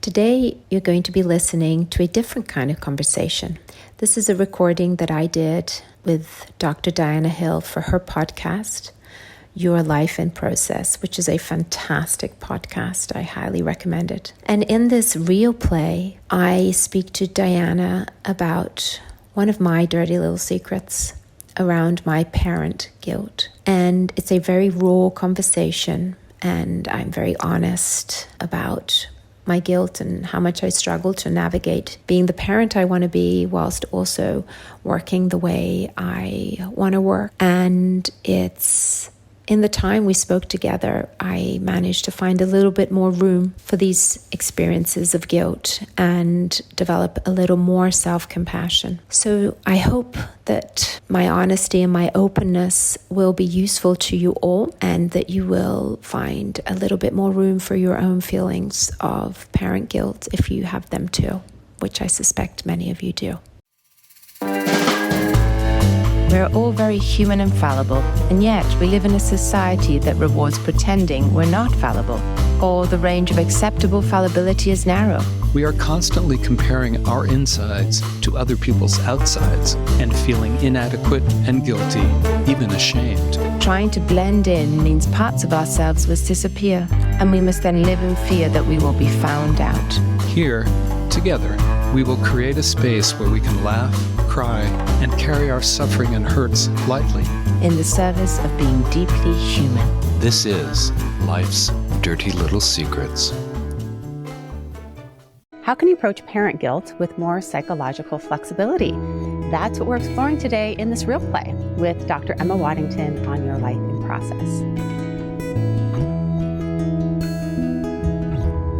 Today, you're going to be listening to a different kind of conversation. This is a recording that I did with Dr. Diana Hill for her podcast, Your Life in Process, which is a fantastic podcast. I highly recommend it. And in this real play, I speak to Diana about one of my dirty little secrets around my parent guilt. And it's a very raw conversation, and I'm very honest about my guilt and how much I struggle to navigate being the parent I want to be whilst also working the way I want to work. And it's in the time we spoke together, I managed to find a little bit more room for these experiences of guilt and develop a little more self-compassion. So I hope that my honesty and my openness will be useful to you all, and that you will find a little bit more room for your own feelings of parent guilt if you have them too, which I suspect many of you do. We're all very human and fallible, and yet we live in a society that rewards pretending we're not fallible, or the range of acceptable fallibility is narrow. We are constantly comparing our insides to other people's outsides and feeling inadequate and guilty, even ashamed. Trying to blend in means parts of ourselves will disappear, and we must then live in fear that we will be found out. Here, together, we will create a space where we can laugh, cry, and carry our suffering and hurts lightly, in the service of being deeply human. This is Life's Dirty Little Secrets. How can you approach parent guilt with more psychological flexibility? That's what we're exploring today in this real play with Dr. Emma Waddington on Your Life in Process.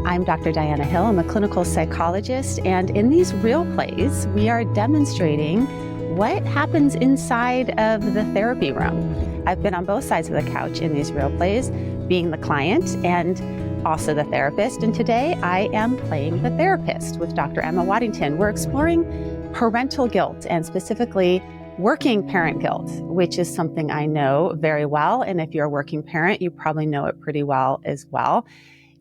I'm Dr. Diana Hill. I'm a clinical psychologist, and in these real plays, we are demonstrating what happens inside of the therapy room. I've been on both sides of the couch in these real plays, being the client and also the therapist, and today I am playing the therapist with Dr. Emma Waddington. We're exploring parental guilt, and specifically working parent guilt, which is something I know very well, and if you're a working parent, you probably know it pretty well as well.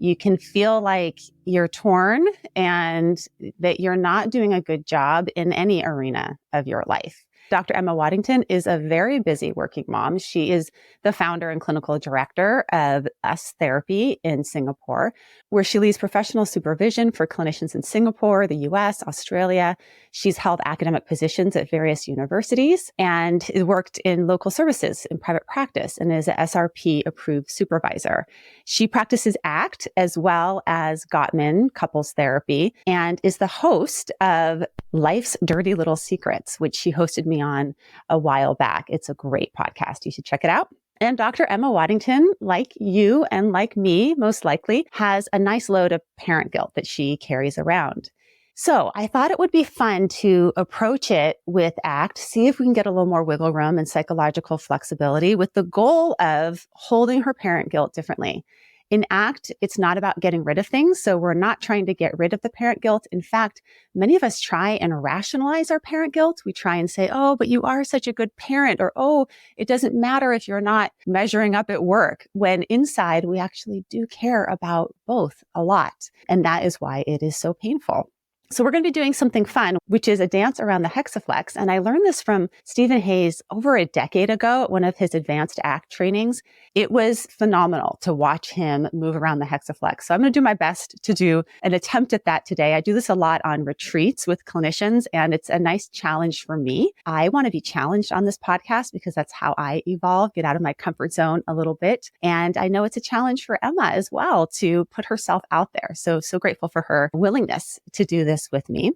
You can feel like you're torn and that you're not doing a good job in any arena of your life. Dr. Emma Waddington is a very busy working mom. She is the founder and clinical director of US Therapy in Singapore, where she leads professional supervision for clinicians in Singapore, the US, Australia. She's held academic positions at various universities and worked in local services in private practice and is an SRP approved supervisor. She practices ACT as well as Gottman couples therapy and is the host of Life's Dirty Little Secrets, which she hosted me on a while back. It's a great podcast. You should check it out. And Dr. Emma Waddington, like you and like me, most likely, has a nice load of parent guilt that she carries around. So I thought it would be fun to approach it with ACT, see if we can get a little more wiggle room and psychological flexibility with the goal of holding her parent guilt differently. In ACT, it's not about getting rid of things. So we're not trying to get rid of the parent guilt. In fact, many of us try and rationalize our parent guilt. We try and say, oh, but you are such a good parent, or, oh, it doesn't matter if you're not measuring up at work, when inside we actually do care about both a lot. And that is why it is so painful. So we're going to be doing something fun, which is a dance around the hexaflex. And I learned this from Stephen Hayes over a decade ago at one of his advanced ACT trainings. It was phenomenal to watch him move around the hexaflex. So I'm going to do my best to do an attempt at that today. I do this a lot on retreats with clinicians, and it's a nice challenge for me. I want to be challenged on this podcast because that's how I evolve, get out of my comfort zone a little bit. And I know it's a challenge for Emma as well to put herself out there. So grateful for her willingness to do this with me.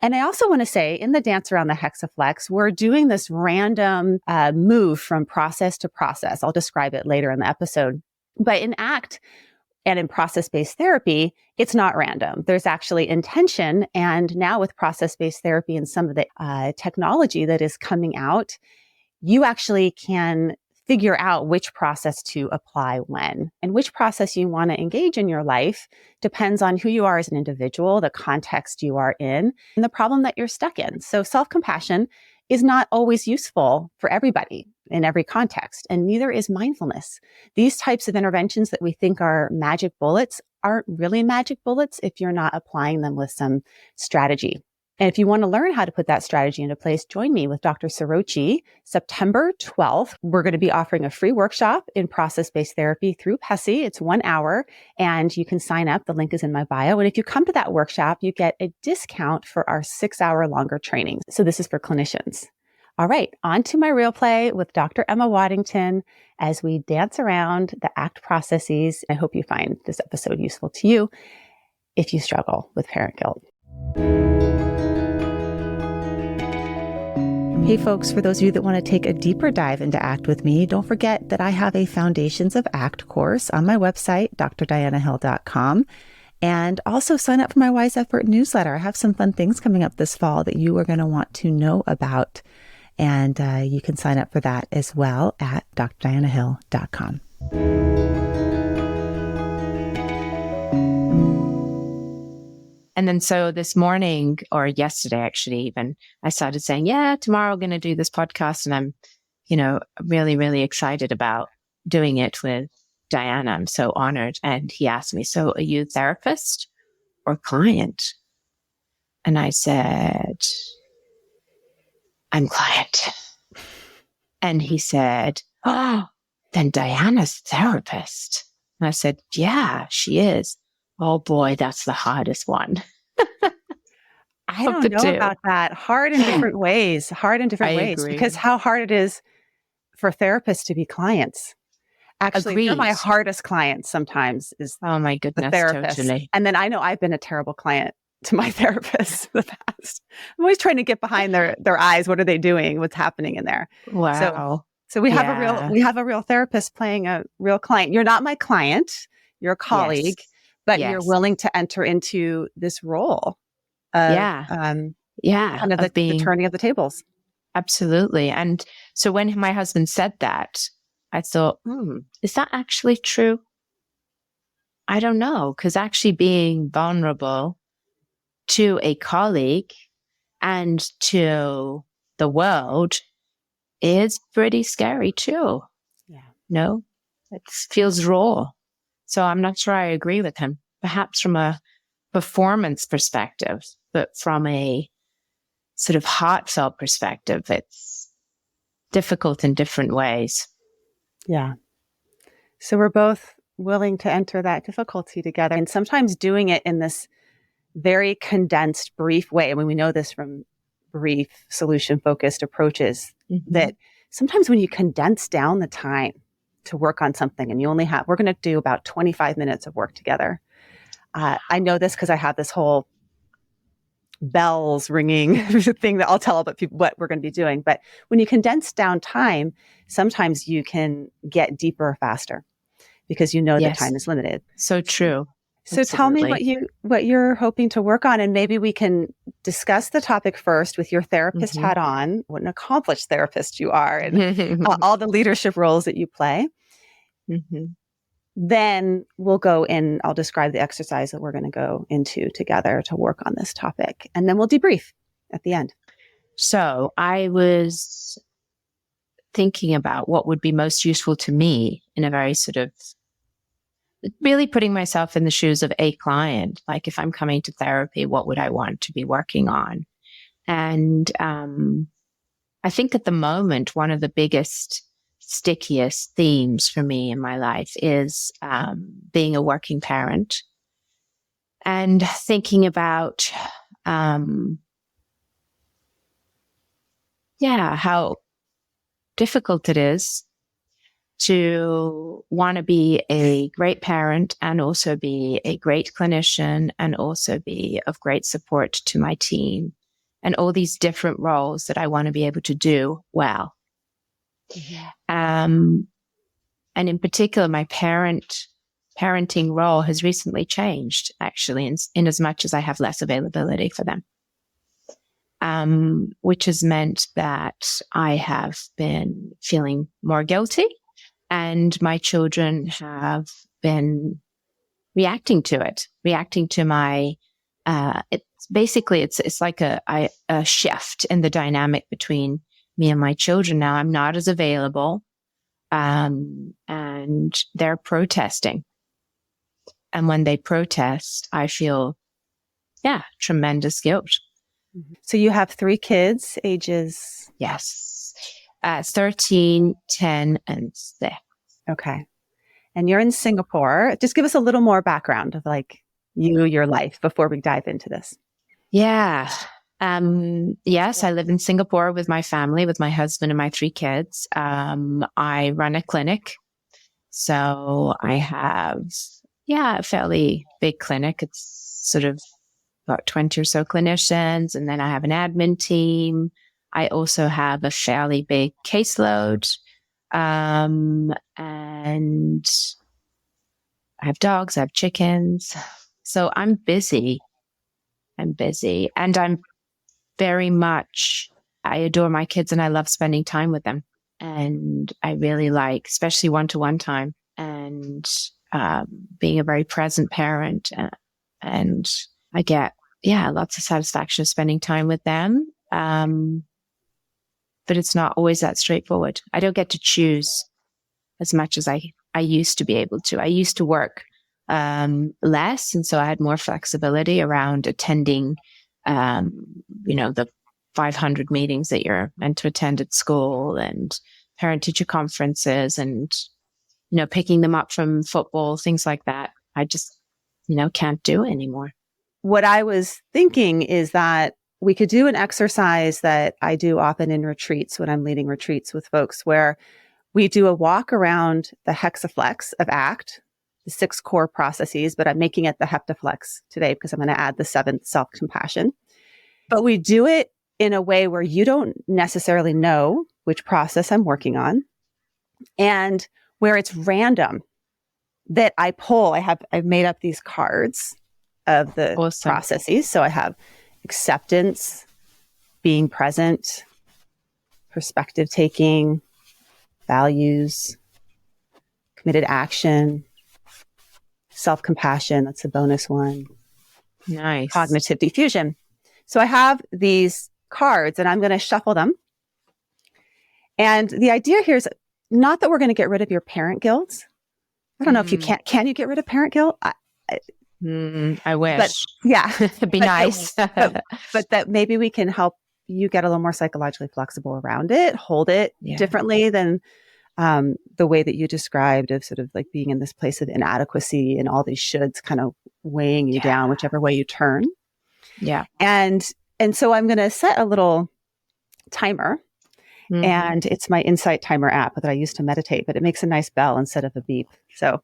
And I also want to say in the dance around the hexaflex, we're doing this random move from process to process. I'll describe it later in the episode. But in ACT and in process-based therapy, it's not random. There's actually intention. And now with process-based therapy and some of the technology that is coming out, you actually can figure out which process to apply when. And which process you want to engage in your life depends on who you are as an individual, the context you are in, and the problem that you're stuck in. So self-compassion is not always useful for everybody in every context, and neither is mindfulness. These types of interventions that we think are magic bullets aren't really magic bullets if you're not applying them with some strategy. And if you want to learn how to put that strategy into place, join me with Dr. Sorochi. September 12th, we're going to be offering a free workshop in process-based therapy through PESI. It's 1 hour, and you can sign up. The link is in my bio. And if you come to that workshop, you get a discount for our 6-hour longer training. So this is for clinicians. All right, on to my real play with Dr. Emma Waddington as we dance around the ACT processes. I hope you find this episode useful to you if you struggle with parent guilt. Hey folks, for those of you that want to take a deeper dive into ACT with me, don't forget that I have a Foundations of ACT course on my website, drdianahill.com. And also sign up for my Wise Effort newsletter. I have some fun things coming up this fall that you are going to want to know about. And you can sign up for that as well at drdianahill.com. And then so this morning, or yesterday actually even, I started saying, yeah, tomorrow I'm going to do this podcast. And I'm, really, really excited about doing it with Diana. I'm so honored. And he asked me, so are you therapist or client? And I said, I'm client. And he said, oh, then Diana's therapist. And I said, yeah, she is. Oh boy, that's the hardest one. I don't know about that. Hard in different ways. Agree. Because how hard it is for therapists to be clients. Actually, they're my hardest clients sometimes is oh my goodness, the therapist. Totally. And then I know I've been a terrible client to my therapist in the past. I'm always trying to get behind their eyes. What are they doing? What's happening in there? Wow. So we have a real therapist playing a real client. You're not my client. You're a colleague, but you're willing to enter into this role. Kind of the turning of the tables. Absolutely. And so when my husband said that, I thought, is that actually true? I don't know, because actually being vulnerable to a colleague and to the world is pretty scary too. Yeah. No, it feels raw. So I'm not sure I agree with him, perhaps from a performance perspective, but from a sort of heartfelt perspective, it's difficult in different ways. Yeah. So we're both willing to enter that difficulty together, and sometimes doing it in this very condensed, brief way. I mean, we know this from brief, solution-focused approaches, that sometimes when you condense down the time to work on something and we're going to do about 25 minutes of work together. I know this because I have this whole bells ringing thing that I'll tell about people what we're going to be doing. But when you condense down time, sometimes you can get deeper faster because the time is limited. So true. So tell me what you're hoping to work on, and maybe we can discuss the topic first with your therapist hat on, what an accomplished therapist you are, and all the leadership roles that you play. Then we'll go in, I'll describe the exercise that we're going to go into together to work on this topic, and then we'll debrief at the end. So I was thinking about what would be most useful to me in a very sort of really putting myself in the shoes of a client. Like if I'm coming to therapy, what would I want to be working on? And I think at the moment, one of the biggest, stickiest themes for me in my life is being a working parent and thinking about, how difficult it is to want to be a great parent and also be a great clinician and also be of great support to my team and all these different roles that I want to be able to do well. And in particular, my parenting role has recently changed, actually, in as much as I have less availability for them, which has meant that I have been feeling more guilty. And my children have been reacting to my, it's like a shift in the dynamic between me and my children now. I'm not as available. And they're protesting. And when they protest, I feel, tremendous guilt. So you have 3 kids, ages? Yes. 13, 10, and 6. Okay. And you're in Singapore. Just give us a little more background of like your life before we dive into this. Yeah. Yes, I live in Singapore with my family, with my husband and my 3 kids. I run a clinic. So I have, a fairly big clinic. It's sort of about 20 or so clinicians. And then I have an admin team. I also have a fairly big caseload. And I have dogs, I have chickens. So I'm busy. And I'm very much, I adore my kids and I love spending time with them. And I really like, especially one-to-one time and being a very present parent. And I get, lots of satisfaction of spending time with them. But it's not always that straightforward. I don't get to choose as much as I used to be able to. I used to work less. And so I had more flexibility around attending, the 500 meetings that you're meant to attend at school and parent teacher conferences and, picking them up from football, things like that. I just, can't do it anymore. What I was thinking is that we could do an exercise that I do often in retreats when I'm leading retreats with folks where we do a walk around the hexaflex of ACT, the 6 core processes, but I'm making it the heptaflex today because I'm going to add the 7th, self-compassion. But we do it in a way where you don't necessarily know which process I'm working on and where it's random that I pull. I've made up these cards of the processes. So I have acceptance, being present, perspective taking, values, committed action, self-compassion. That's a bonus one. Nice. Cognitive diffusion. So I have these cards and I'm going to shuffle them. And the idea here is not that we're going to get rid of your parent guilt. I don't know if you can you get rid of parent guilt? I wish. But yeah. It'd be nice. but that maybe we can help you get a little more psychologically flexible around it, hold it differently than the way that you described of sort of like being in this place of inadequacy and all these shoulds kind of weighing you down, whichever way you turn. Yeah. And so I'm going to set a little timer. And it's my Insight Timer app that I use to meditate, but it makes a nice bell instead of a beep. So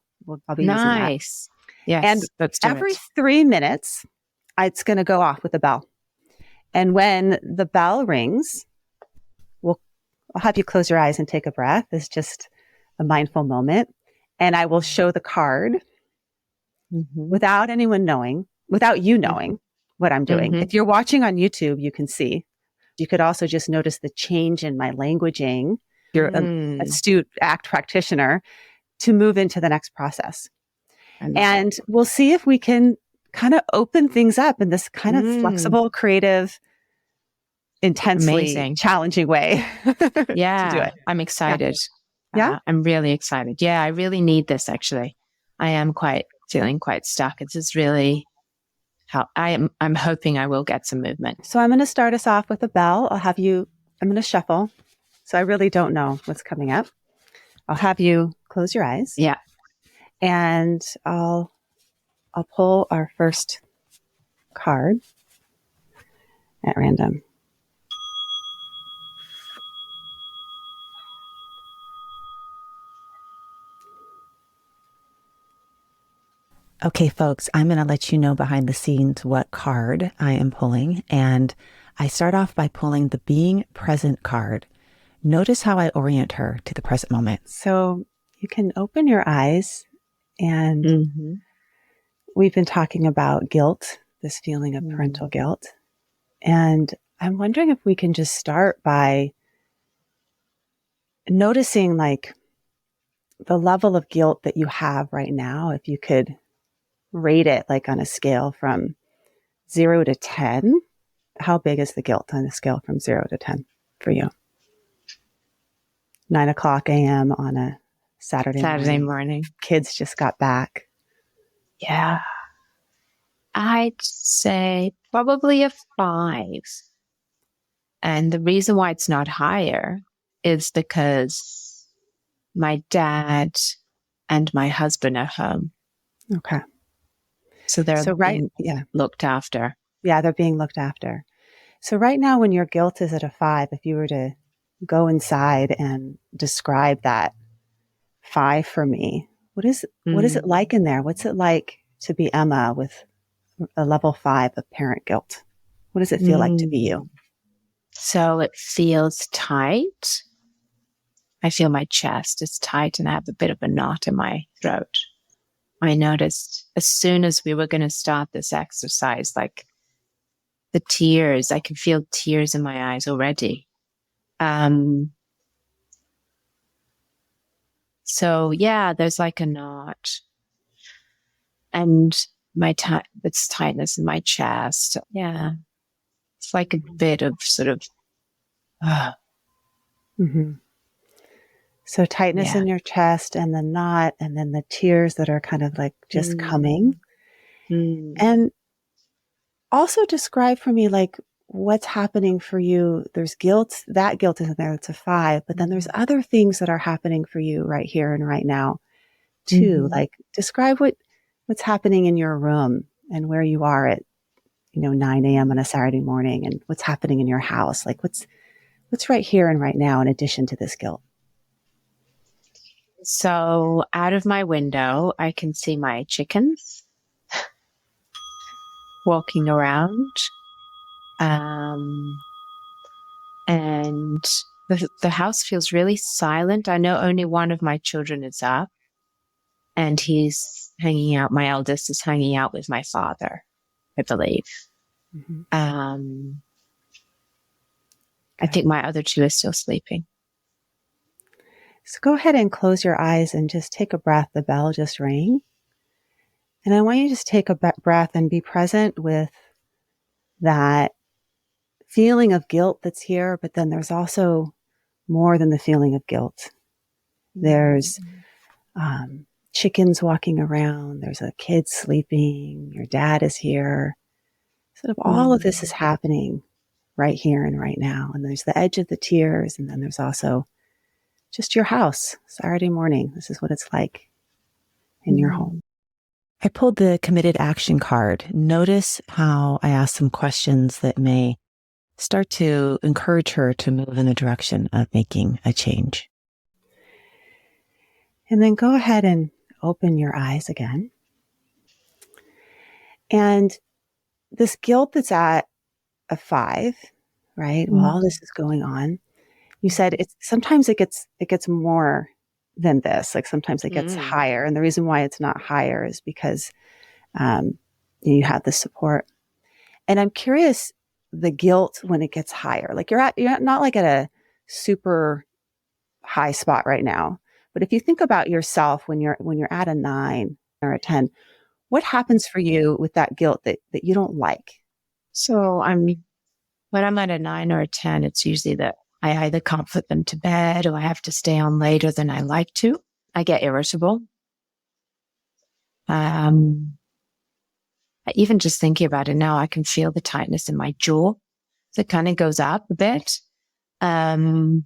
I'll be using that. Nice. Yes. And every 3 minutes, it's going to go off with a bell. And when the bell rings, I'll have you close your eyes and take a breath. It's just a mindful moment. And I will show the card without anyone knowing, without you knowing what I'm doing. If you're watching on YouTube, you can see. You could also just notice the change in my languaging. You're an astute ACT practitioner to move into the next process. And we'll see if we can kind of open things up in this kind of flexible, creative, intensely challenging way. To do it. I'm excited. Yeah. I'm really excited. Yeah, I really need this actually. I am feeling quite stuck. It's just really I'm hoping I will get some movement. So I'm going to start us off with a bell. I'm going to shuffle. So I really don't know what's coming up. I'll have you close your eyes. Yeah. And I'll pull our first card at random. Okay, folks, I'm going to let you know behind the scenes what card I am pulling. And I start off by pulling the Being Present card. Notice how I orient her to the present moment. So you can open your eyes and we've been talking about guilt, this feeling of parental guilt. And I'm wondering if we can just start by noticing like the level of guilt that you have right now. If you could rate it like on a scale from 0 to 10, how big is the guilt on a scale from 0 to 10 for you? 9:00 a.m. on a Saturday morning. Kids just got back. Yeah. I'd say probably a 5. And the reason why it's not higher is because my dad and my husband are home. Okay. So they're being looked after. Yeah, they're being looked after. So right now, when your guilt is at a 5, if you were to go inside and describe that 5 for me, what is it like in there? What's it like to be Emma with a level 5 of parent guilt? What does it feel like to be you? So it feels tight. I feel my chest is tight and I have a bit of a knot in my throat. I noticed as soon as we were going to start this exercise, like the tears, I can feel tears in my eyes already. So yeah, there's like a knot and it's tightness in my chest. Yeah. It's like a bit of sort of, So tightness in your chest and the knot and then the tears that are kind of like just coming. And also describe for me like what's happening for you. There's guilt, that guilt is in there, it's a 5, but then there's other things that are happening for you right here and right now too. Like describe what's happening in your room and where you are at, 9 a.m. on a Saturday morning and what's happening in your house. Like what's right here and right now in addition to this guilt. So out of my window, I can see my chickens walking around. And the house feels really silent. I know only one of my children is up and he's hanging out. My eldest is hanging out with my father, I believe. I think my other 2 are still sleeping. So go ahead and close your eyes and just take a breath. The bell just rang. And I want you to just take a breath and be present with that feeling of guilt that's here. But then there's also more than the feeling of guilt. There's chickens walking around. There's a kid sleeping. Your dad is here. Sort of all of this is happening right here and right now. And there's the edge of the tears. And then there's also just your house, Saturday morning. This is what it's like in your home. I pulled the committed action card. Notice how I asked some questions that may start to encourage her to move in the direction of making a change. And then go ahead and open your eyes again. And this guilt that's at a 5, right? While all this is going on, you said sometimes it gets more than this. Like sometimes it gets higher. And the reason why it's not higher is because you have the support. And I'm curious, the guilt when it gets higher, like you're not like at a super high spot right now. But if you think about yourself when you're at a 9 or a 10, what happens for you with that guilt that you don't like? So when I'm at a 9 or a 10, it's usually that I either can't put them to bed or I have to stay on later than I like to. I get irritable. Even just thinking about it now, I can feel the tightness in my jaw. So it kind of goes up a bit. I'm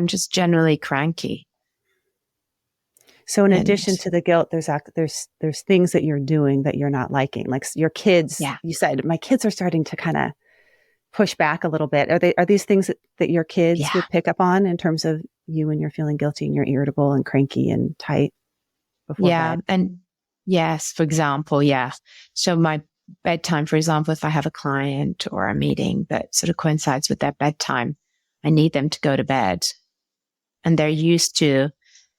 just generally cranky. So in addition to the guilt, there's things that you're doing that you're not liking. Like your kids, you said, my kids are starting to kind of push back a little bit. Are these things that your kids would pick up on in terms of you and you're feeling guilty and you're irritable and cranky and tight before bed? And yes, for example, So my bedtime, for example, if I have a client or a meeting that sort of coincides with their bedtime, I need them to go to bed. And they're used to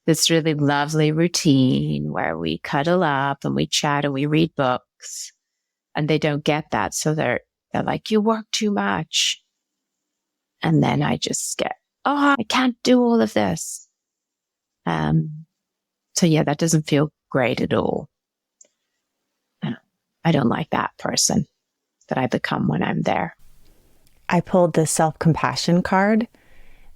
this really lovely routine where we cuddle up and we chat and we read books, and they don't get that. So they're like, you work too much. And then I just get, I can't do all of this. So that doesn't feel great at all. I don't like that person that I become when I'm there. I pulled the self-compassion card.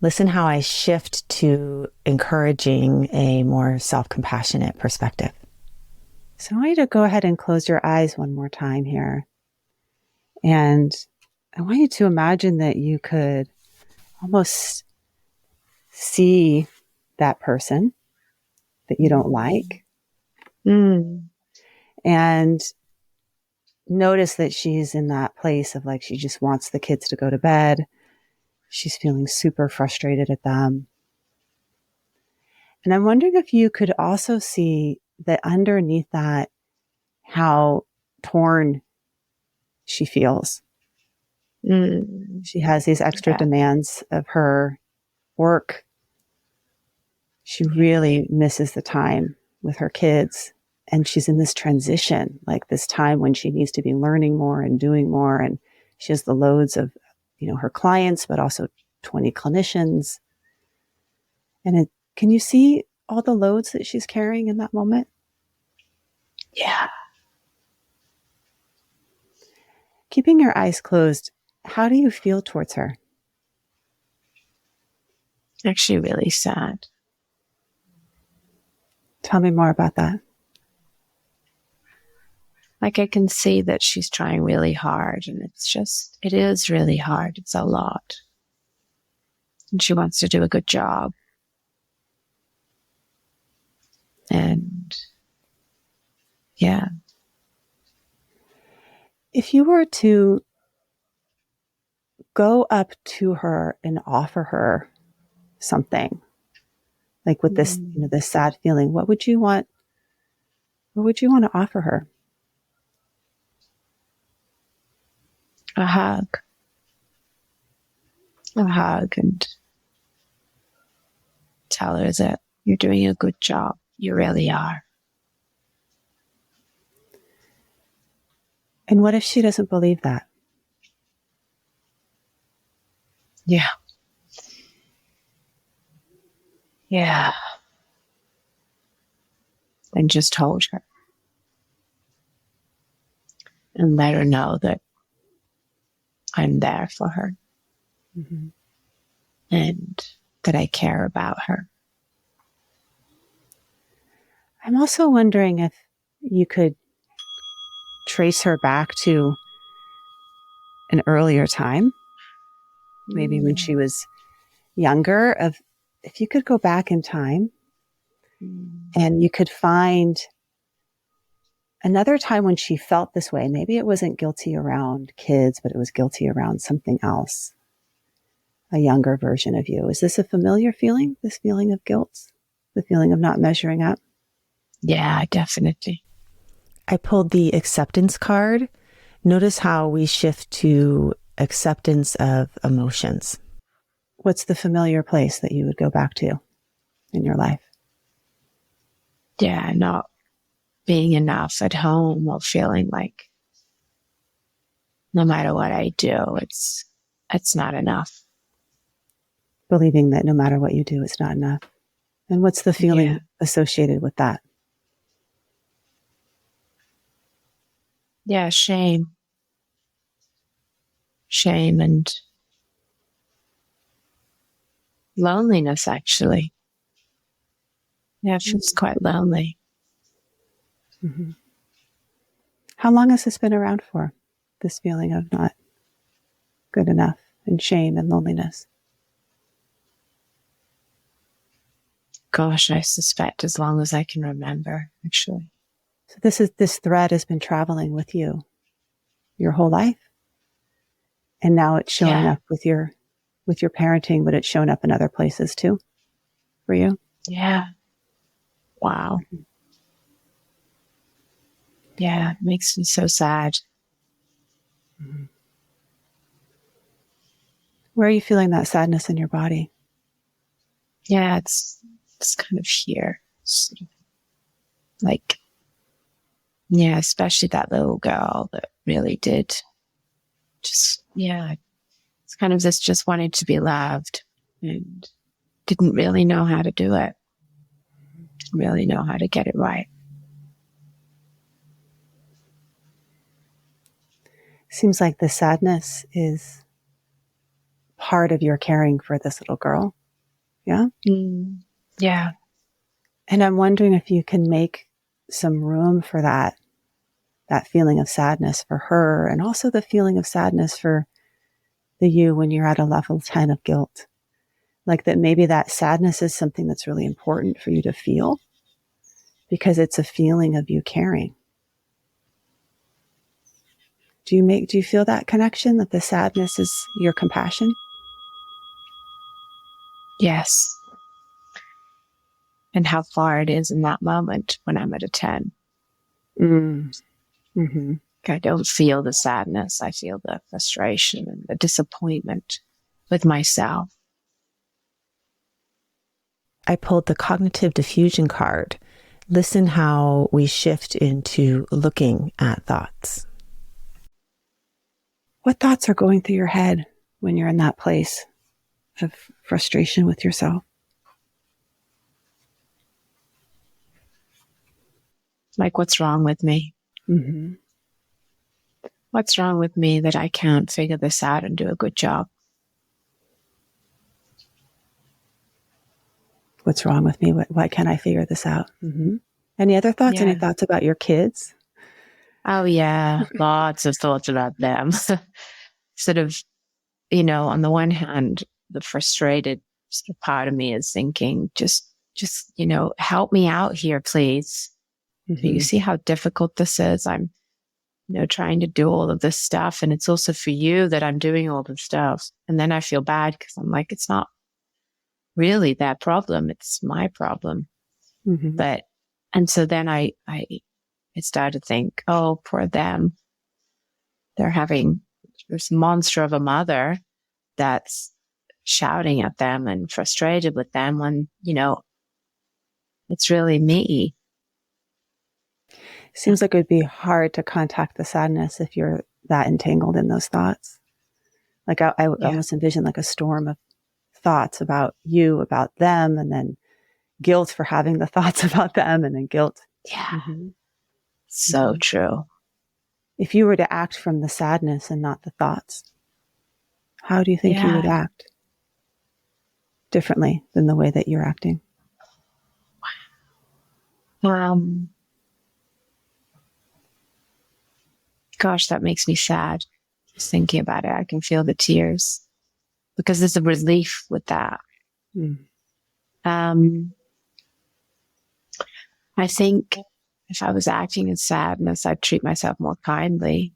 Listen how I shift to encouraging a more self-compassionate perspective. So I want you to go ahead and close your eyes one more time here. And I want you to imagine that you could almost see that person that you don't like. And notice that she's in that place of like, she just wants the kids to go to bed. She's feeling super frustrated at them. And I'm wondering if you could also see that underneath that, how torn she feels. She has these extra demands of her work. She really misses the time with her kids. And she's in this transition, like this time when she needs to be learning more and doing more. And she has the loads of, her clients, but also 20 clinicians. And can you see all the loads that she's carrying in that moment? Yeah. Keeping your eyes closed, how do you feel towards her? Actually, really sad. Tell me more about that. Like I can see that she's trying really hard, and it is really hard. It's a lot. And she wants to do a good job. And yeah. If you were to go up to her and offer her something, like with this, this sad feeling, what would you want? What would you want to offer her? A hug. And tell her that you're doing a good job. You really are. And what if she doesn't believe that? Yeah. Yeah. And just hold her. And let her know that I'm there for her. And that I care about her. I'm also wondering if you could trace her back to an earlier time, maybe when she was younger, if you could go back in time and you could find another time when she felt this way. Maybe it wasn't guilty around kids, but it was guilty around something else. A younger version of you. Is this a familiar feeling? This feeling of guilt? The feeling of not measuring up? Yeah, definitely. I pulled the acceptance card. Notice how we shift to acceptance of emotions. What's the familiar place that you would go back to in your life? Yeah, not being enough at home, or feeling like no matter what I do, it's not enough. Believing that no matter what you do, it's not enough. And what's the feeling associated with that? Yeah, shame. Shame and loneliness, actually. Yeah, it feels quite lonely. How long has this been around for? This feeling of not good enough and shame and loneliness? Gosh, I suspect as long as I can remember, actually. So this thread has been traveling with you your whole life. And now it's showing up with your parenting, but it's shown up in other places too for you. Yeah. Wow. Yeah, it makes me so sad. Where are you feeling that sadness in your body? Yeah, it's kind of here. Sort of like, yeah, especially that little girl that really did just, it's kind of this just wanted to be loved and didn't really know how to do it. Didn't really know how to get it right. Seems like the sadness is part of your caring for this little girl. Yeah? Yeah. And I'm wondering if you can make some room for that feeling of sadness for her, and also the feeling of sadness for the you when you're at a level 10 of guilt. Like that maybe that sadness is something that's really important for you to feel because it's a feeling of you caring. Do you feel that connection, that the sadness is your compassion? Yes. And how far it is in that moment when I'm at a 10. Mm-hmm. I don't feel the sadness. I feel the frustration and the disappointment with myself. I pulled the cognitive diffusion card. Listen how we shift into looking at thoughts. What thoughts are going through your head when you're in that place of frustration with yourself? Like, what's wrong with me? Mm-hmm. What's wrong with me that I can't figure this out and do a good job? What's wrong with me? Why can't I figure this out? Mm-hmm. Any other thoughts? Yeah. Any thoughts about your kids? Oh, yeah. Lots of thoughts about them. Sort of, on the one hand, the frustrated sort of part of me is thinking, just, help me out here, please. Mm-hmm. Do you see how difficult this is? I'm, trying to do all of this stuff. And it's also for you that I'm doing all this stuff. And then I feel bad because I'm like, it's not really their problem. It's my problem. Mm-hmm. And so then I started to think, oh, poor them. They're having this monster of a mother that's shouting at them and frustrated with them when, it's really me. Seems like it would be hard to contact the sadness if you're that entangled in those thoughts. Like I almost envision like a storm of thoughts about you, about them, and then guilt for having the thoughts about them, and then guilt. Yeah. Mm-hmm. So true. If you were to act from the sadness and not the thoughts, how do you think you would act differently than the way that you're acting? Gosh, that makes me sad. Just thinking about it, I can feel the tears because there's a relief with that. I think if I was acting in sadness, I'd treat myself more kindly.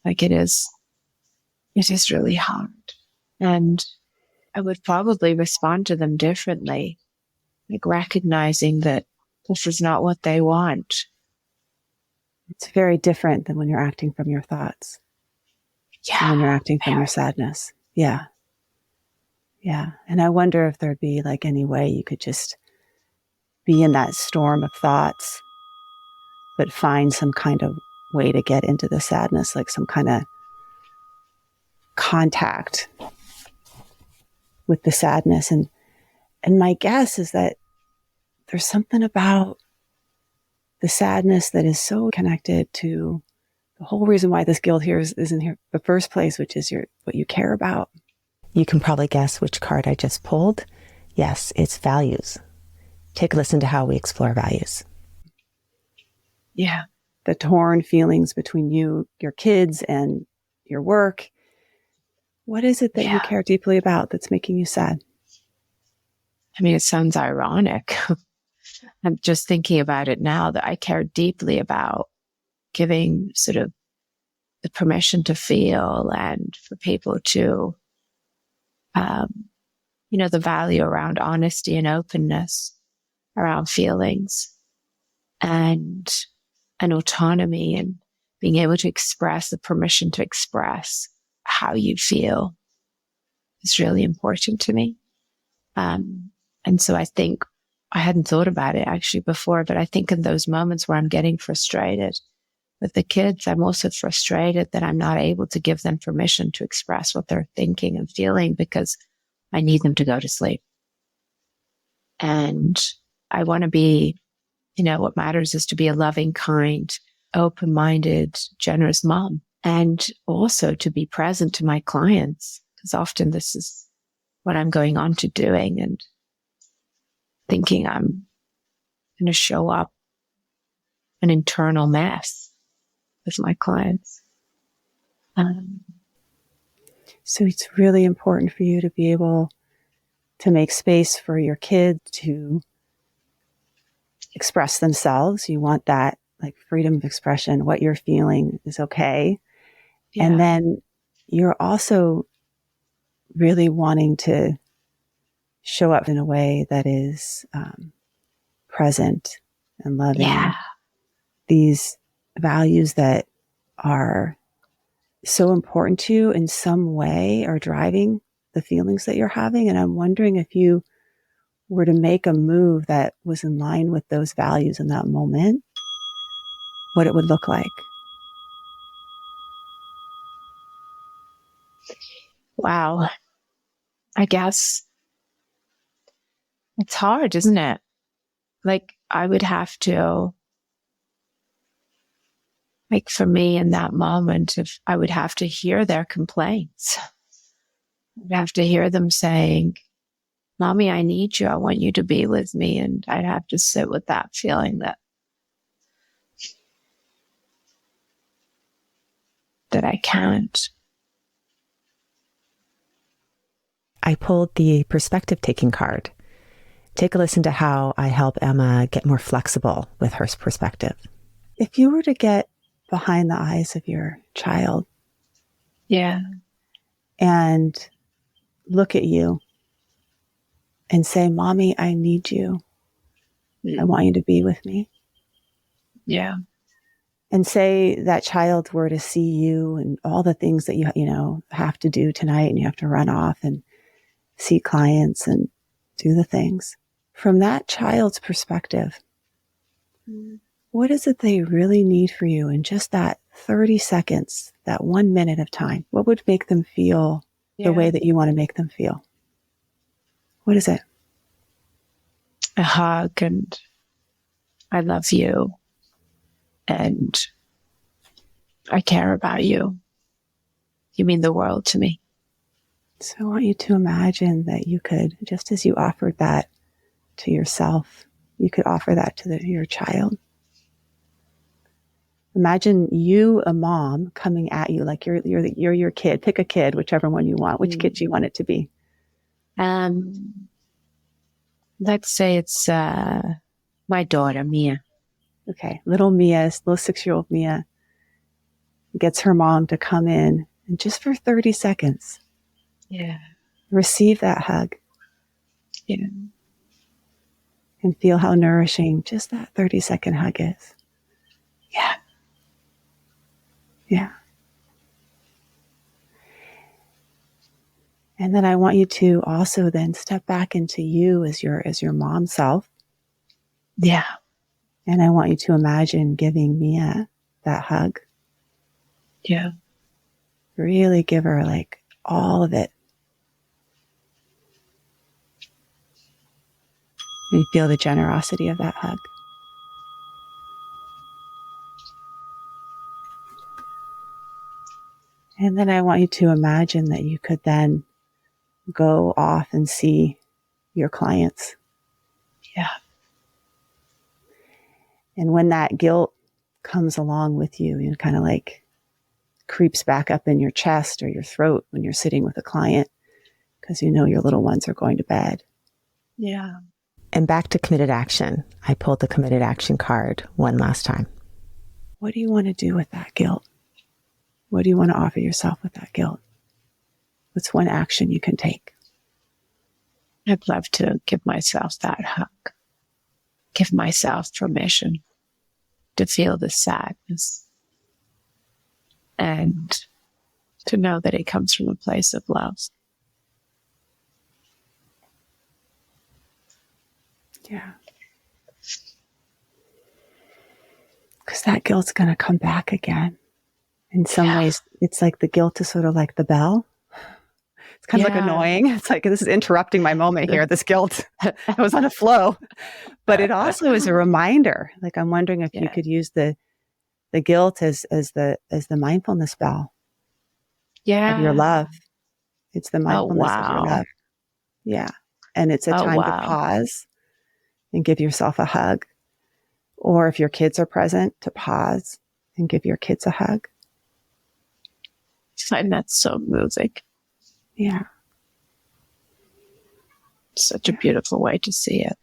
Like it is really hard. And I would probably respond to them differently, like recognizing that this is not what they want. It's very different than when you're acting from your thoughts. Yeah. When you're acting from your sadness. Yeah. Yeah. And I wonder if there'd be like any way you could just be in that storm of thoughts, but find some kind of way to get into the sadness, like some kind of contact with the sadness. And my guess is that there's something about the sadness that is so connected to the whole reason why this guilt here is in here in the first place, which is what you care about. You can probably guess which card I just pulled. Yes, it's values. Take a listen to how we explore values. Yeah. The torn feelings between you, your kids, and your work. What is it that you care deeply about that's making you sad? I mean, it sounds ironic. I'm just thinking about it now that I care deeply about giving sort of the permission to feel and for people to, the value around honesty and openness around feelings and an autonomy and being able to express the permission to express how you feel is really important to me. And so I think I hadn't thought about it actually before, but I think in those moments where I'm getting frustrated with the kids, I'm also frustrated that I'm not able to give them permission to express what they're thinking and feeling because I need them to go to sleep. And I want to be, what matters is to be a loving, kind, open-minded, generous mom, and also to be present to my clients because often this is what I'm going on to doing and thinking I'm going to show up an internal mess with my clients. So it's really important for you to be able to make space for your kids to express themselves. You want that like freedom of expression. What you're feeling is okay. Yeah. And then you're also really wanting to show up in a way that is present and loving. Yeah. These values that are so important to you in some way are driving the feelings that you're having. And I'm wondering if you were to make a move that was in line with those values in that moment, what it would look like. Wow. I guess it's hard, isn't it? Like I would have to, like for me in that moment, if I would have to hear their complaints, I'd have to hear them saying, Mommy, I need you. I want you to be with me. And I'd have to sit with that feeling that I can't. I pulled the perspective taking card. Take a listen to how I help Emma get more flexible with her perspective. If you were to get behind the eyes of your child, Yeah. and look at you and say, Mommy, I need you. I want you to be with me. Yeah. And say that child were to see you and all the things that you have to do tonight, and you have to run off and see clients and do the things. From that child's perspective, what is it they really need for you in just that 30 seconds, that 1 minute of time? What would make them feel the way that you want to make them feel? What is it? A hug and I love you and I care about you. You mean the world to me. So I want you to imagine that you could, just as you offered that to yourself, you could offer that to your child. Imagine you, a mom, coming at you like you're your kid. Pick a kid, whichever one you want. Which kid do you want it to be? Let's say it's my daughter, Mia. Okay, little 6-year-old Mia gets her mom to come in and just for 30 seconds, receive that hug. Yeah. And feel how nourishing just that 30-second hug is. Yeah. Yeah. And then I want you to also then step back into you as your mom self. Yeah. And I want you to imagine giving Mia that hug. Yeah. Really give her like all of it. And feel the generosity of that hug. And then I want you to imagine that you could then go off and see your clients. Yeah. And when that guilt comes along with you, kind of like creeps back up in your chest or your throat when you're sitting with a client, because your little ones are going to bed. Yeah. And back to committed action. I pulled the committed action card one last time. What do you want to do with that guilt? What do you want to offer yourself with that guilt? What's one action you can take? I'd love to give myself that hug. Give myself permission to feel the sadness and to know that it comes from a place of love. Yeah. Because that guilt's going to come back again. In some ways, it's like the guilt is sort of like the bell. It's kind of like annoying. It's like, this is interrupting my moment here, this guilt. I was on a flow. But it also is a reminder. Like, I'm wondering if you could use the guilt as the mindfulness bell of your love. It's the mindfulness of your wow. love. Yeah. And it's a Oh, time to wow. pause and give yourself a hug. Or if your kids are present, to pause and give your kids a hug. I find that so moving. Yeah. Such a beautiful way to see it.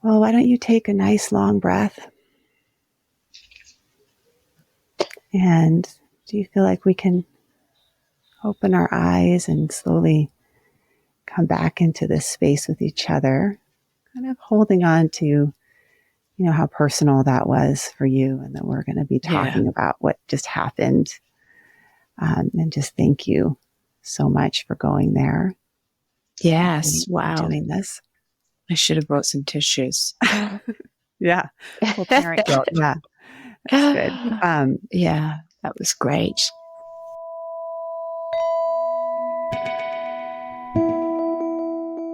Well, why don't you take a nice long breath? And do you feel like we can open our eyes and slowly come back into this space with each other, kind of holding on to, how personal that was for you, and that we're going to be talking about what just happened. And just thank you so much for going there. Yes. And Wow. doing this. I should have brought some tissues. Yeah. Well, parent guilt. Yeah. That's good. Yeah, that was great.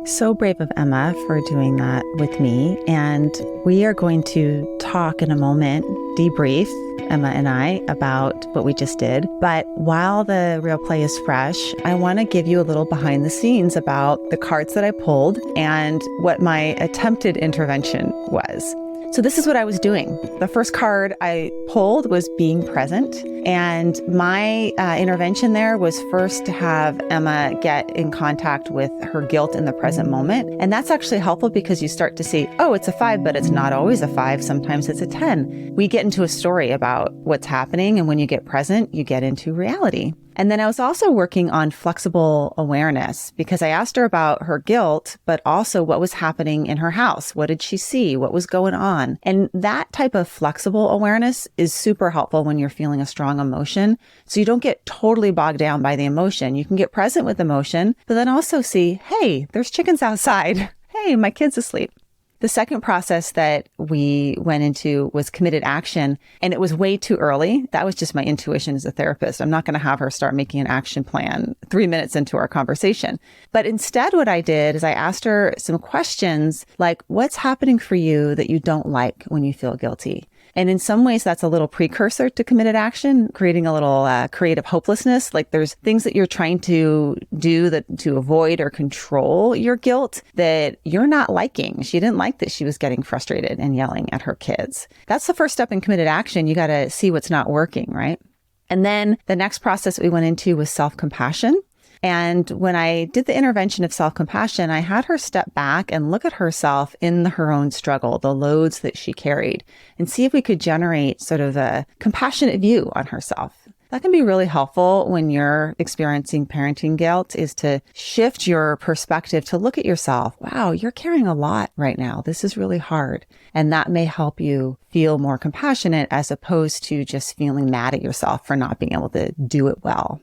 So brave of Emma for doing that with me. And we are going to talk in a moment, debrief, Emma and I, about what we just did. But while the real play is fresh, I want to give you a little behind the scenes about the cards that I pulled and what my attempted intervention was. So this is what I was doing. The first card I pulled was being present. And my intervention there was first to have Emma get in contact with her guilt in the present moment. And that's actually helpful because you start to see, oh, it's a 5, but it's not always a 5. Sometimes it's a 10. We get into a story about what's happening. And when you get present, you get into reality. And then I was also working on flexible awareness because I asked her about her guilt, but also what was happening in her house. What did she see? What was going on? And that type of flexible awareness is super helpful when you're feeling a strong emotion. So you don't get totally bogged down by the emotion. You can get present with emotion, but then also see, hey, there's chickens outside. Hey, my kid's asleep. The second process that we went into was committed action, and it was way too early. That was just my intuition as a therapist. I'm not going to have her start making an action plan 3 minutes into our conversation. But instead, what I did is I asked her some questions like, what's happening for you that you don't like when you feel guilty? And in some ways, that's a little precursor to committed action, creating a little creative hopelessness. Like there's things that you're trying to do to avoid or control your guilt that you're not liking. She didn't like that she was getting frustrated and yelling at her kids. That's the first step in committed action. You got to see what's not working, right? And then the next process we went into was self-compassion. And when I did the intervention of self-compassion, I had her step back and look at herself in her own struggle, the loads that she carried, and see if we could generate sort of a compassionate view on herself. That can be really helpful when you're experiencing parenting guilt, is to shift your perspective to look at yourself. Wow, you're carrying a lot right now. This is really hard. And that may help you feel more compassionate as opposed to just feeling mad at yourself for not being able to do it well.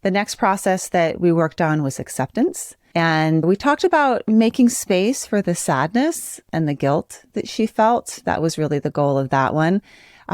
The next process that we worked on was acceptance. And we talked about making space for the sadness and the guilt that she felt. That was really the goal of that one.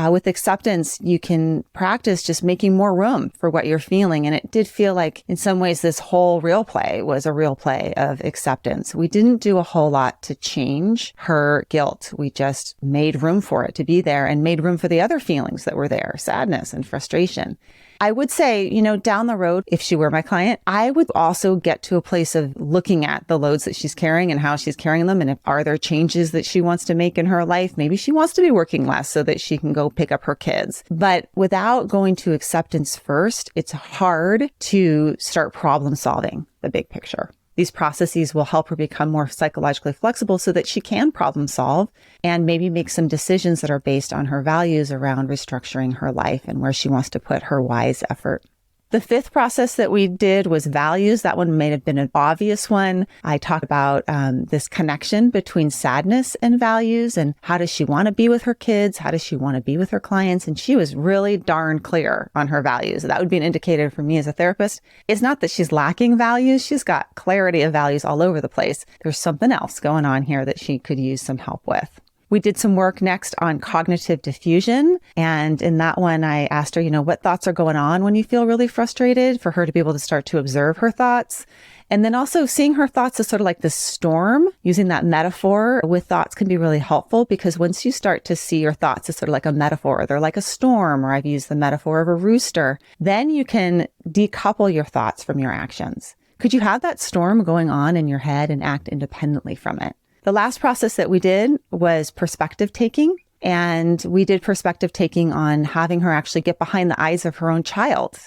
With acceptance, you can practice just making more room for what you're feeling. And it did feel like in some ways this whole real play was a real play of acceptance. We didn't do a whole lot to change her guilt. We just made room for it to be there and made room for the other feelings that were there, sadness and frustration. I would say, down the road, if she were my client, I would also get to a place of looking at the loads that she's carrying and how she's carrying them. And if are there changes that she wants to make in her life? Maybe she wants to be working less so that she can go pick up her kids. But without going to acceptance first, it's hard to start problem solving the big picture. These processes will help her become more psychologically flexible so that she can problem solve and maybe make some decisions that are based on her values around restructuring her life and where she wants to put her wise effort. The fifth process that we did was values. That one may have been an obvious one. I talked about this connection between sadness and values and how does she want to be with her kids? How does she want to be with her clients? And she was really darn clear on her values. That would be an indicator for me as a therapist. It's not that she's lacking values. She's got clarity of values all over the place. There's something else going on here that she could use some help with. We did some work next on cognitive diffusion. And in that one, I asked her, what thoughts are going on when you feel really frustrated, for her to be able to start to observe her thoughts. And then also seeing her thoughts as sort of like the storm, using that metaphor with thoughts can be really helpful, because once you start to see your thoughts as sort of like a metaphor, they're like a storm, or I've used the metaphor of a rooster, then you can decouple your thoughts from your actions. Could you have that storm going on in your head and act independently from it? The last process that we did was perspective taking. And we did perspective taking on having her actually get behind the eyes of her own child.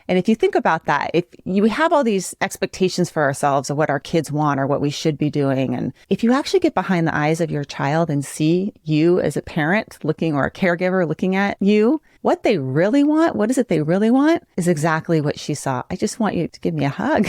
And if you think about that, if we have all these expectations for ourselves of what our kids want or what we should be doing, and if you actually get behind the eyes of your child and see you as a parent looking, or a caregiver looking at you, what they really want, what is it they really want, is exactly what she saw. I just want you to give me a hug.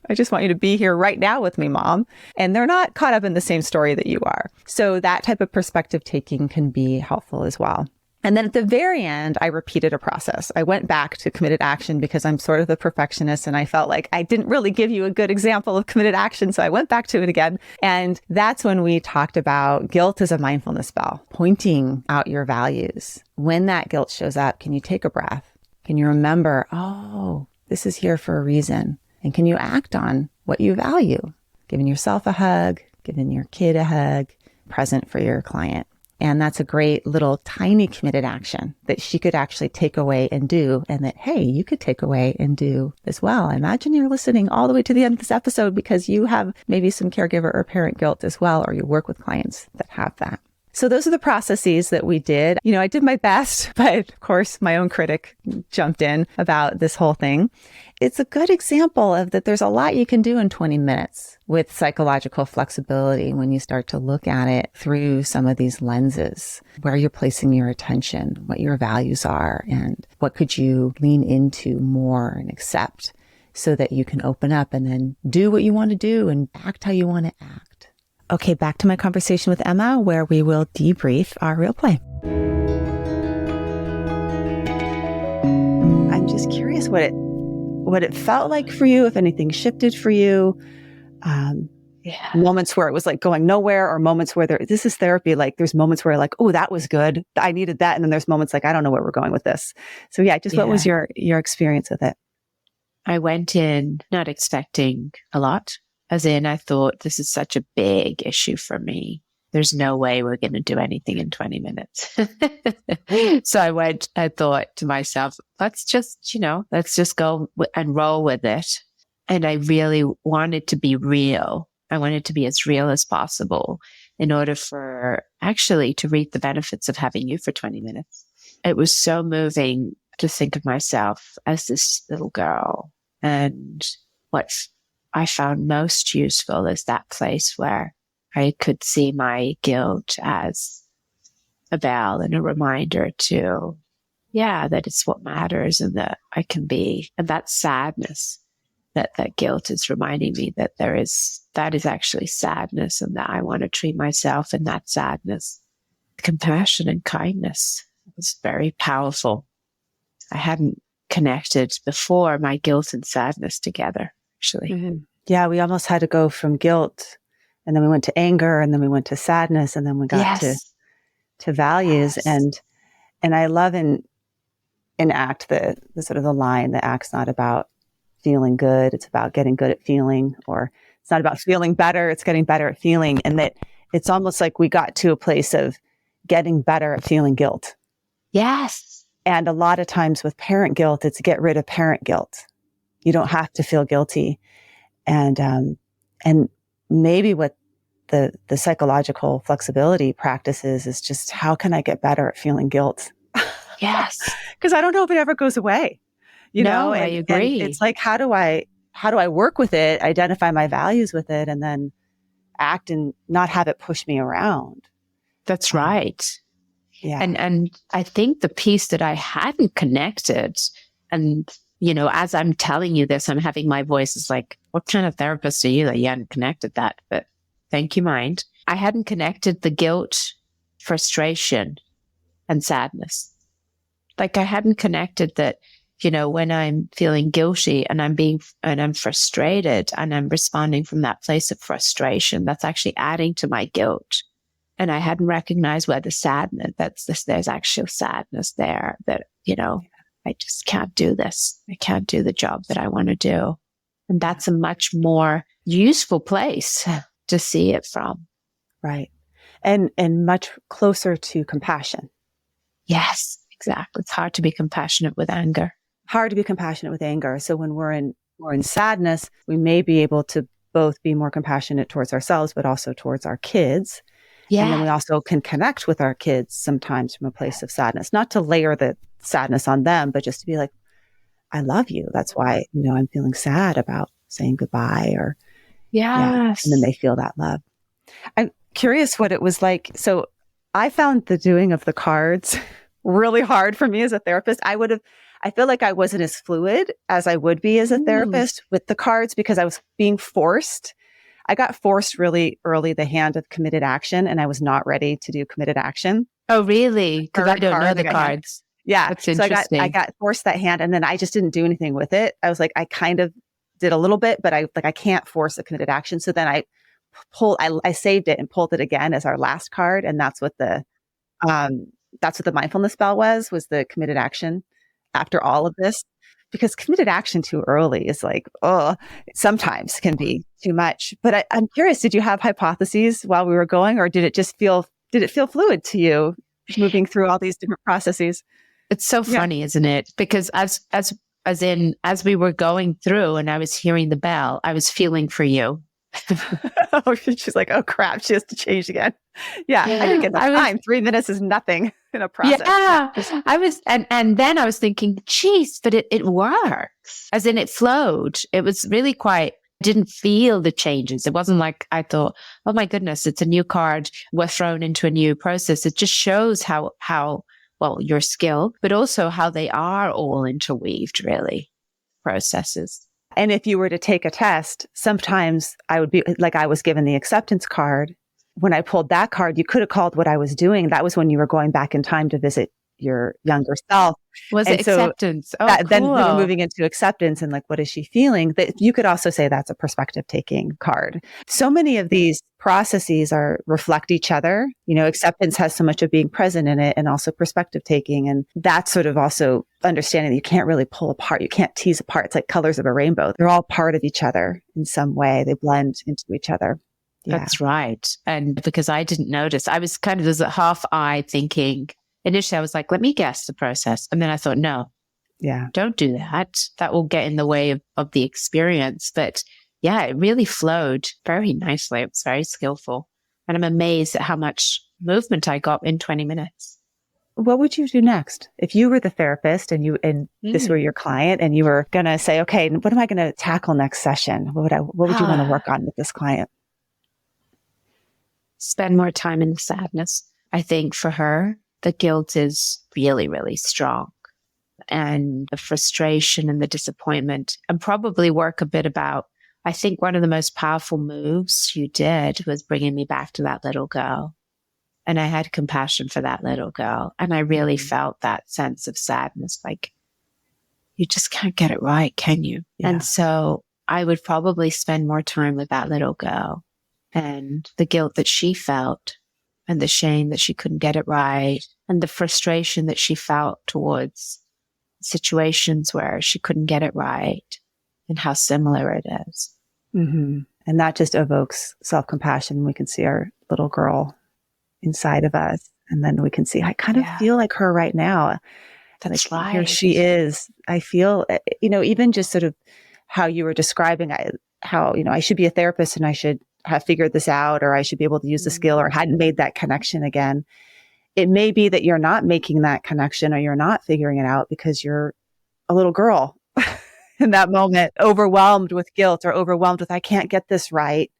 I just want you to be here right now with me, Mom. And they're not caught up in the same story that you are. So that type of perspective taking can be helpful as well. And then at the very end, I repeated a process. I went back to committed action because I'm sort of the perfectionist, and I felt like I didn't really give you a good example of committed action. So I went back to it again. And that's when we talked about guilt as a mindfulness bell, pointing out your values. When that guilt shows up, can you take a breath? Can you remember, oh, this is here for a reason? And can you act on what you value? Giving yourself a hug, giving your kid a hug, present for your client. And that's a great little tiny committed action that she could actually take away and do, and that, hey, you could take away and do as well. Imagine you're listening all the way to the end of this episode because you have maybe some caregiver or parent guilt as well, or you work with clients that have that. So those are the processes that we did. You know, I did my best, but of course, my own critic jumped in about this whole thing. It's a good example of that there's a lot you can do in 20 minutes with psychological flexibility when you start to look at it through some of these lenses, where you're placing your attention, what your values are, and what could you lean into more and accept so that you can open up and then do what you want to do and act how you want to act. Okay, back to my conversation with Emma, where we will debrief our real play. I'm just curious what it felt like for you, if anything shifted for you. Moments where it was like going nowhere, or moments where this is therapy. Like there's moments where like, oh, that was good, I needed that. And then there's moments like, I don't know where we're going with this. So what was your experience with it? I went in not expecting a lot. As in, I thought, this is such a big issue for me. There's no way we're going to do anything in 20 minutes. So I thought to myself, let's just go and roll with it. And I really wanted to be real. I wanted to be as real as possible in order for actually to reap the benefits of having you for 20 minutes. It was so moving to think of myself as this little girl. And what I found most useful is that place where I could see my guilt as a bell and a reminder to, that it's what matters, and that I can be, and that sadness, that guilt is reminding me that that is actually sadness, and that I want to treat myself in that sadness. Compassion and kindness was very powerful. I hadn't connected before my guilt and sadness together. Actually. Mm-hmm. Yeah, we almost had to go from guilt, and then we went to anger, and then we went to sadness, and then we got to values. Yes. And I love in ACT the sort of the line that ACT's not about feeling good, it's about getting good at feeling, or it's not about feeling better, it's getting better at feeling. And that it's almost like we got to a place of getting better at feeling guilt. Yes. And a lot of times with parent guilt, it's get rid of parent guilt. You don't have to feel guilty. And maybe what the psychological flexibility practices is just, how can I get better at feeling guilt? Yes. Because I don't know if it ever goes away. You know, I agree. And it's like, how do I work with it, identify my values with it, and then act and not have it push me around? That's right. Yeah. And I think the piece that I hadn't connected, and as I'm telling you this, I'm having my voice is like, what kind of therapist are you that you hadn't connected that? But thank you, mind. I hadn't connected the guilt, frustration, and sadness. Like I hadn't connected that, when I'm feeling guilty and I'm frustrated and I'm responding from that place of frustration, that's actually adding to my guilt. And I hadn't recognized where the sadness, there's actual sadness there that, I just can't do this. I can't do the job that I want to do. And that's a much more useful place to see it from. Right. And much closer to compassion. Yes, exactly. It's hard to be compassionate with anger. Hard to be compassionate with anger. So when we're in sadness, we may be able to both be more compassionate towards ourselves, but also towards our kids. Yeah. And then we also can connect with our kids sometimes from a place of sadness, not to layer the sadness on them, but just to be like, I love you. That's why, I'm feeling sad about saying goodbye or, yes. And then they feel that love. I'm curious what it was like. So I found the doing of the cards really hard for me as a therapist. I feel like I wasn't as fluid as I would be as a therapist with the cards because I was being forced. I got forced really early the hand of committed action, and I was not ready to do committed action. Oh, really? Because I don't know the cards. Yeah. That's interesting. So I got forced that hand, and then I just didn't do anything with it. I was like, I kind of did a little bit, but I can't force a committed action. So then I saved it and pulled it again as our last card. And that's what the mindfulness spell was the committed action after all of this, because committed action too early is like, sometimes can be too much. But I'm curious, did you have hypotheses while we were going, or did it feel fluid to you moving through all these different processes? It's so funny, isn't it? Because as we were going through and I was hearing the bell, I was feeling for you. She's like, oh crap, she has to change again. Yeah. I didn't get enough time. 3 minutes is nothing in a process. Yeah. I was, and then I was thinking, geez, but it works. As in it flowed. It was really didn't feel the changes. It wasn't like I thought, oh my goodness, it's a new card. We're thrown into a new process. It just shows how well, your skill, but also how they are all interweaved, really, processes. And if you were to take a test, sometimes I would be like, I was given the acceptance card. When I pulled that card, you could have called what I was doing. That was when you were going back in time to visit your younger self. Was it acceptance? Then we were moving into acceptance and like, what is she feeling? That you could also say that's a perspective taking card. So many of these processes reflect each other. Acceptance has so much of being present in it and also perspective taking. And that's sort of also understanding that you can't really pull apart. You can't tease apart. It's like colors of a rainbow. They're all part of each other in some way. They blend into each other. Yeah. That's right. And because I didn't notice, I was kind of as a half eye thinking, initially I was like, let me guess the process. And then I thought, no, don't do that. That will get in the way of the experience. But yeah, it really flowed very nicely. It was very skillful. And I'm amazed at how much movement I got in 20 minutes. What would you do next? If you were the therapist and this were your client and you were going to say, okay, what am I going to tackle next session? What would you want to work on with this client? Spend more time in the sadness. I think for her, the guilt is really, really strong. And the frustration and the disappointment, and probably work a bit about, I think one of the most powerful moves you did was bringing me back to that little girl. And I had compassion for that little girl. And I really felt that sense of sadness, like, you just can't get it right, can you? Yeah. And so I would probably spend more time with that little girl and the guilt that she felt and the shame that she couldn't get it right and the frustration that she felt towards situations where she couldn't get it right and how similar it is. Mm-hmm. And that just evokes self-compassion. We can see our little girl inside of us. And then we can see, I kind of feel like her right now. That's like, right. Here she is. I feel, even just sort of how you were describing how, I should be a therapist and I should have figured this out, or I should be able to use the skill, or hadn't made that connection again. It may be that you're not making that connection or you're not figuring it out because you're a little girl in that moment, overwhelmed with guilt or overwhelmed with, I can't get this right.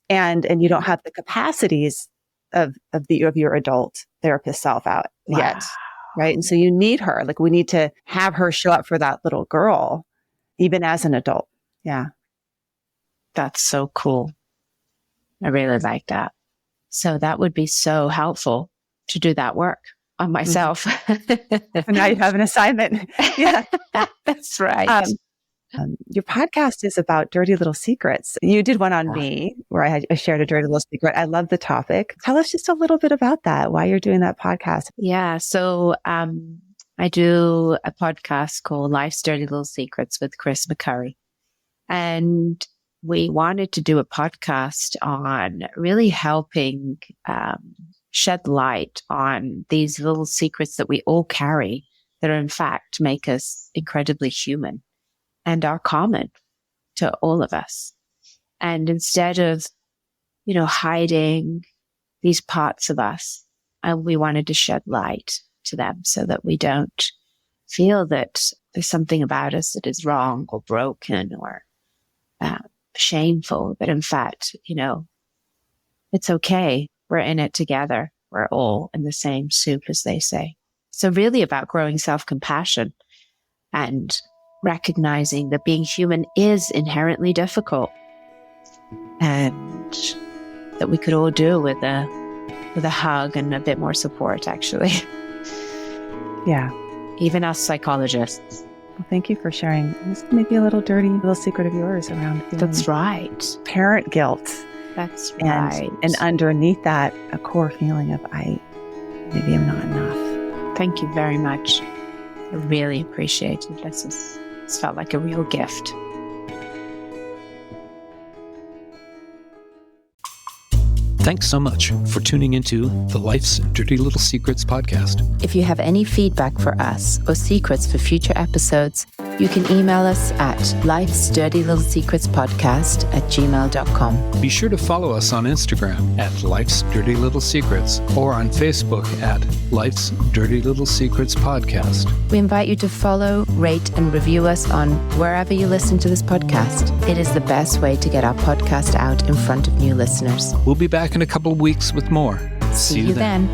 And you don't have the capacities of your adult therapist self out yet. Right. And so you need her. Like, we need to have her show up for that little girl, even as an adult. Yeah. That's so cool. I really like that. So that would be so helpful to do that work on myself. And now you have an assignment. Yeah. That's right. Your podcast is about dirty little secrets. You did one on me where I shared a dirty little secret. I love the topic. Tell us just a little bit about that, why you're doing that podcast. Yeah. So I do a podcast called Life's Dirty Little Secrets with Chris McCurry. And we wanted to do a podcast on really helping shed light on these little secrets that we all carry that are in fact make us incredibly human and are common to all of us. And instead of, hiding these parts of us, we wanted to shed light to them so that we don't feel that there's something about us that is wrong or broken or shameful. But in fact, it's okay. We're in it together. We're all in the same soup, as they say. So really about growing self-compassion and recognizing that being human is inherently difficult and that we could all do with a hug and a bit more support, actually. Yeah. Even us psychologists. Well, thank you for sharing. This may be a little dirty little secret of yours around That's right. Parent guilt. That's right. And underneath that, a core feeling of maybe I'm not enough. Thank you very much. I really appreciate it. This felt like a real gift. Thanks so much for tuning into the Life's Dirty Little Secrets podcast. If you have any feedback for us or secrets for future episodes, you can email us at lifesdirtylittlesecretspodcast@gmail.com. Be sure to follow us on Instagram at Life's Dirty Little Secrets or on Facebook at Life's Dirty Little Secrets Podcast. We invite you to follow, rate, and review us on wherever you listen to this podcast. It is the best way to get our podcast out in front of new listeners. We'll be back in a couple of weeks with more. See you then.